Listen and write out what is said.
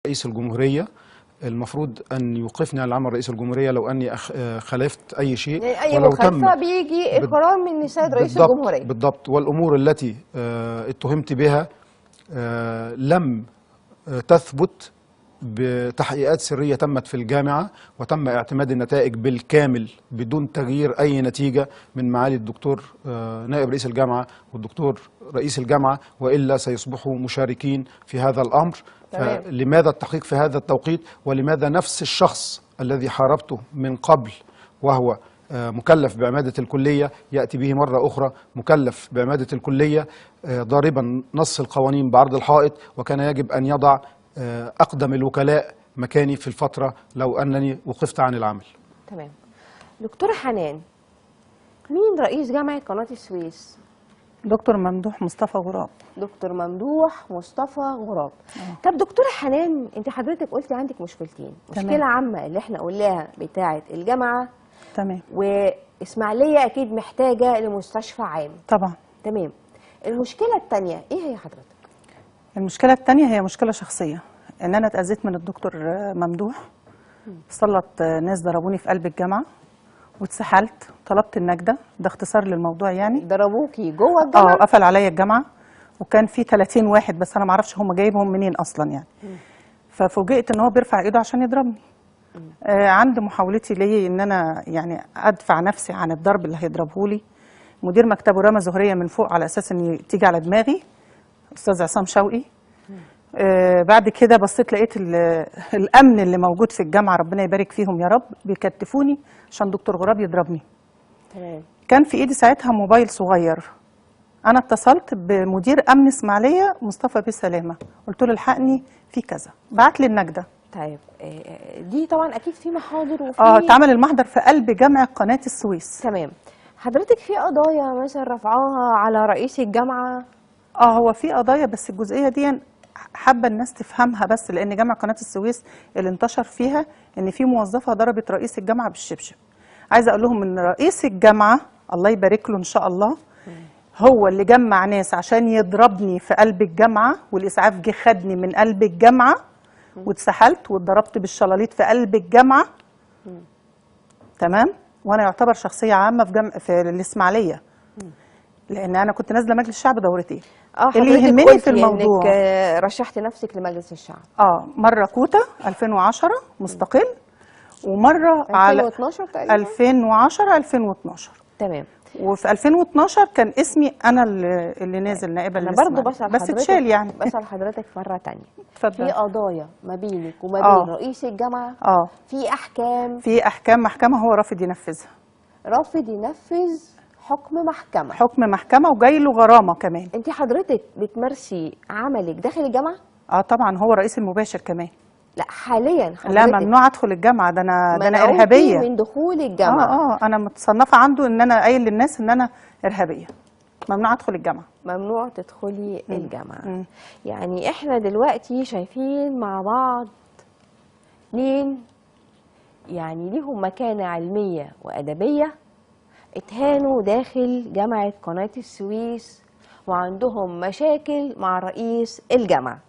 رئيس الجمهورية المفروض أن يوقفني عن عمل رئيس الجمهورية لو أني خالفت أي شيء، يعني أي ولو مخالفة بيجي إقرار من السيد رئيس الجمهورية. بالضبط. والأمور التي اتهمت بها لم تثبت بتحقيقات سرية تمت في الجامعة، وتم اعتماد النتائج بالكامل بدون تغيير أي نتيجة من معالي الدكتور نائب رئيس الجامعة والدكتور رئيس الجامعة، وإلا سيصبحوا مشاركين في هذا الأمر. فلماذا التحقيق في هذا التوقيت؟ ولماذا نفس الشخص الذي حاربته من قبل وهو مكلف بعمادة الكلية يأتي به مرة أخرى مكلف بعمادة الكلية ضاربا نص القوانين بعرض الحائط؟ وكان يجب أن يضع أقدم الوكلاء مكاني في الفترة لو أنني وقفت عن العمل. تمام. دكتورة حنان، مين رئيس جامعة قناة السويس؟ دكتور ممدوح مصطفى غراب. دكتور ممدوح مصطفى غراب. طب دكتورة حنان، انت حضرتك قلتي عندك مشكلتين. مشكلة عامة اللي احنا قلناها بتاعة الجامعة. تمام. وإسماعيلية أكيد محتاجة لمستشفى عام. طبعا. تمام. المشكلة الثانية إيه هي حضرتك؟ المشكلة الثانية هي مشكلة شخصية، إن أنا اتأذيت من الدكتور ممدوح. سلط ناس ضربوني في قلب الجامعة واتسحلت، طلبت النجدة، ده اختصار للموضوع يعني. ضربوكي جوه الجامعة؟ قفل عليا الجامعة، وكان في 30 واحد بس أنا معرفش هم جايبهم منين أصلا يعني. ففوجئت إن هو بيرفع إيده عشان يضربني. عند محاولتي لي إن أنا يعني أدفع نفسي عن الضرب اللي هيضربهولي، مدير مكتبه رمى زهرية من فوق على أساس إن تيجي على دماغي، أستاذ عصام شوقي. بعد كده بصيت لقيت الامن اللي موجود في الجامعه ربنا يبارك فيهم يا رب بيكتفوني عشان دكتور غراب يضربني. تمام. كان في ايدي ساعتها موبايل صغير، انا اتصلت بمدير امن اسماعيليه مصطفى بيه سلامه، قلت له الحقني في كذا، بعت لي النجده. طيب دي طبعا اكيد في محاضر وفي اتعمل المحضر في قلب جامعه قناه السويس. تمام. حضرتك في قضايا مثلا رفعوها على رئيس الجامعه؟ هو في قضايا، بس الجزئيه دي حابه الناس تفهمها، بس لان جامعه قناه السويس اللي انتشر فيها ان في موظفه ضربت رئيس الجامعه بالشبشب. عايزه اقول لهم ان رئيس الجامعه الله يبارك له ان شاء الله هو اللي جمع ناس عشان يضربني في قلب الجامعه، والاسعاف جه خدني من قلب الجامعه واتسحلت واتضربت بالشلاليت في قلب الجامعه. تمام. وانا يعتبر شخصيه عامه في الاسماعيليه، لان انا كنت نازله مجلس الشعب دورتين. اللي يهمني في الموضوع انك رشحت نفسك لمجلس الشعب. مره كوتا 2010 مستقل، ومره 2012 تقريبا 2012. تمام. وفي 2012 كان اسمي انا اللي نازل نائبه انا برضه بسال بس اتشال يعني. بسال حضرتك مره ثانيه. اتفضل. في قضايا ما بينك وما بين رئيس الجامعه؟ في احكام؟ في احكام محكمه هو رافض ينفذها. رافض ينفذ حكم محكمه؟ حكم محكمه وجاي له غرامه كمان. انت حضرتك بتمارسي عملك داخل الجامعه؟ طبعا هو رئيس المباشر كمان. لا حاليا حضرتك لا ممنوع ادخل الجامعه، ده انا ارهابيه من دخول الجامعه. انا متصنفه عنده ان انا قايل للناس ان انا ارهابيه، ممنوع ادخل الجامعه. ممنوع تدخلي الجامعه. يعني احنا دلوقتي شايفين مع بعض اتنين يعني ليهم مكانه علميه وادبيه اتهانوا داخل جامعه قناه السويس وعندهم مشاكل مع رئيس الجامعه.